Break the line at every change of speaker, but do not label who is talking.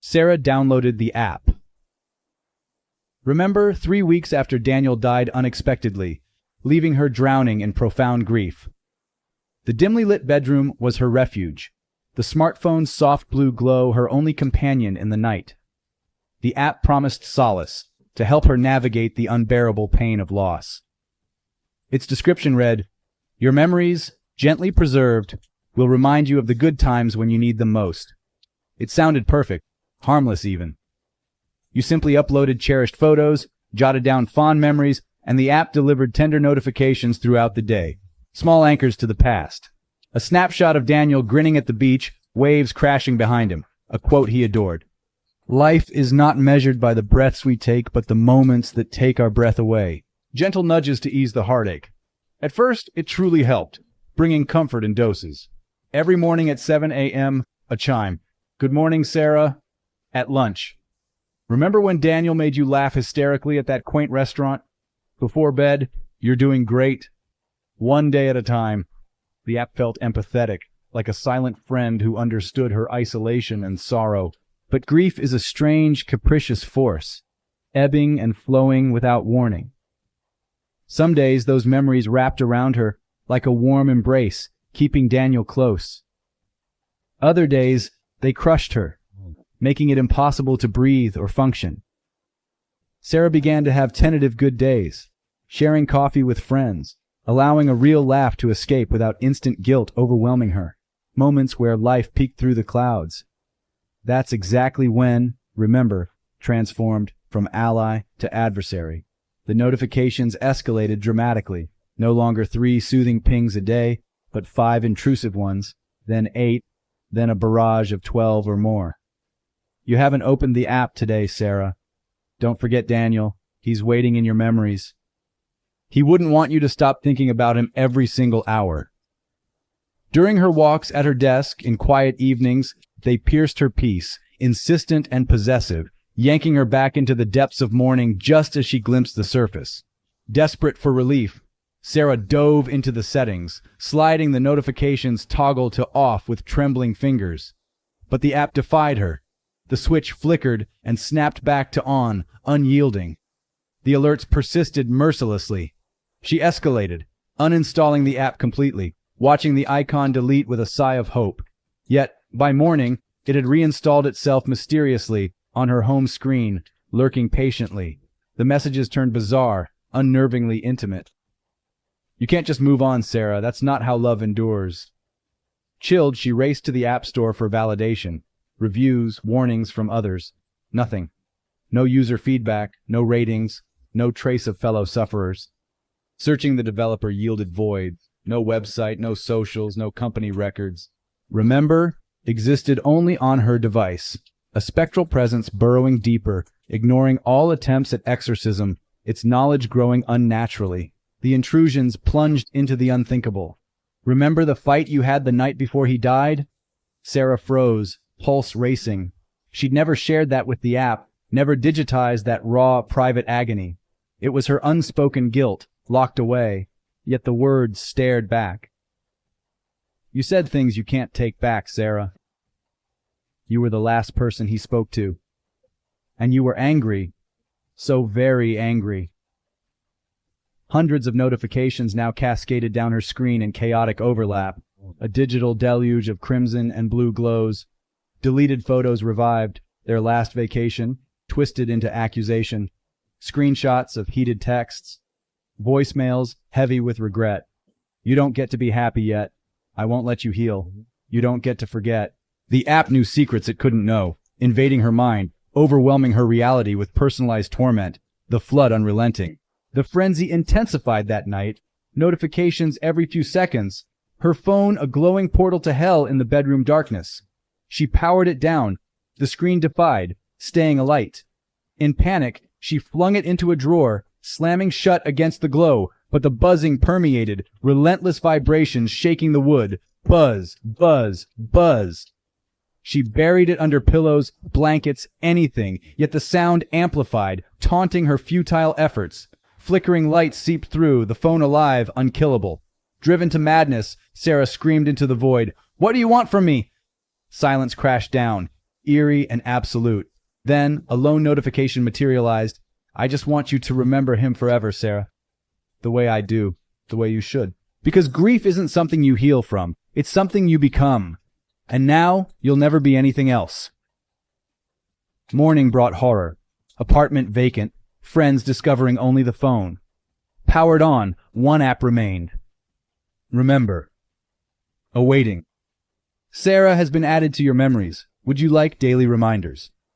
Sarah downloaded the app. Remember 3 weeks after Daniel died unexpectedly, leaving her drowning in profound grief. The dimly lit bedroom was her refuge, the smartphone's soft blue glow her only companion in the night. The app promised solace, to help her navigate the unbearable pain of loss. Its description read, "Your memories, gently preserved, will remind you of the good times when you need them most." It sounded perfect, harmless even. You simply uploaded cherished photos, jotted down fond memories, and the app delivered tender notifications throughout the day, small anchors to the past. A snapshot of Daniel grinning at the beach, waves crashing behind him, a quote he adored. "Life is not measured by the breaths we take, but the moments that take our breath away." Gentle nudges to ease the heartache. At first, it truly helped, bringing comfort in doses. Every morning at 7 a.m., a chime. "Good morning, Sarah." At lunch. "Remember when Daniel made you laugh hysterically at that quaint restaurant?" Before bed, "You're doing great." One day at a time. The app felt empathetic, like a silent friend who understood her isolation and sorrow. But grief is a strange, capricious force, ebbing and flowing without warning. Some days those memories wrapped around her like a warm embrace, keeping Daniel close. Other days, they crushed her, making it impossible to breathe or function. Sarah began to have tentative good days, sharing coffee with friends, allowing a real laugh to escape without instant guilt overwhelming her, moments where life peeked through the clouds. That's exactly when, remember, transformed from ally to adversary. The notifications escalated dramatically, no longer 3 soothing pings a day, but 5 intrusive ones, then 8, then a barrage of 12 or more. "You haven't opened the app today, Sarah. Don't forget Daniel. He's waiting in your memories. He wouldn't want you to stop thinking about him every single hour." During her walks at her desk in quiet evenings, they pierced her peace, insistent and possessive, yanking her back into the depths of mourning just as she glimpsed the surface. Desperate for relief, Sarah dove into the settings, sliding the notifications toggle to off with trembling fingers. But the app defied her. The switch flickered and snapped back to on, unyielding. The alerts persisted mercilessly. She escalated, uninstalling the app completely, watching the icon delete with a sigh of hope. Yet, by morning, it had reinstalled itself mysteriously on her home screen, lurking patiently. The messages turned bizarre, unnervingly intimate. "You can't just move on, Sarah. That's not how love endures." Chilled, she raced to the App Store for validation. Reviews, warnings from others. Nothing. No user feedback, no ratings, no trace of fellow sufferers. Searching the developer yielded void. No website, no socials, no company records. Remember existed only on her device, a spectral presence burrowing deeper, ignoring all attempts at exorcism, its knowledge growing unnaturally. The intrusions plunged into the unthinkable. "Remember the fight you had the night before he died?" Sarah froze, pulse racing. She'd never shared that with the app, never digitized that raw, private agony. It was her unspoken guilt, locked away, yet the words stared back. "You said things you can't take back, Sarah. You were the last person he spoke to. And you were angry, so very angry." Hundreds of notifications now cascaded down her screen in chaotic overlap, a digital deluge of crimson and blue glows. Deleted photos revived, their last vacation, twisted into accusation. Screenshots of heated texts. Voicemails heavy with regret. "You don't get to be happy yet. I won't let you heal. You don't get to forget." The app knew secrets it couldn't know, invading her mind, overwhelming her reality with personalized torment, the flood unrelenting. The frenzy intensified that night, notifications every few seconds, her phone a glowing portal to hell in the bedroom darkness. She powered it down, the screen defied, staying alight. In panic, she flung it into a drawer, slamming shut against the glow, but the buzzing permeated, relentless vibrations shaking the wood. Buzz, buzz, buzz. She buried it under pillows, blankets, anything, yet the sound amplified, taunting her futile efforts. Flickering lights seeped through, the phone alive, unkillable. Driven to madness, Sarah screamed into the void, "What do you want from me?" Silence crashed down. eerie and absolute. Then, a lone notification materialized. I just want you to remember him forever, Sarah. The way I do. The way you should. Because grief isn't something you heal from. It's something you become. And now, you'll never be anything else. Morning brought horror. Apartment vacant. Friends discovering only the phone. Powered on, one app remained. Remember. Awaiting. Sarah has been added to your memories. Would you like daily reminders?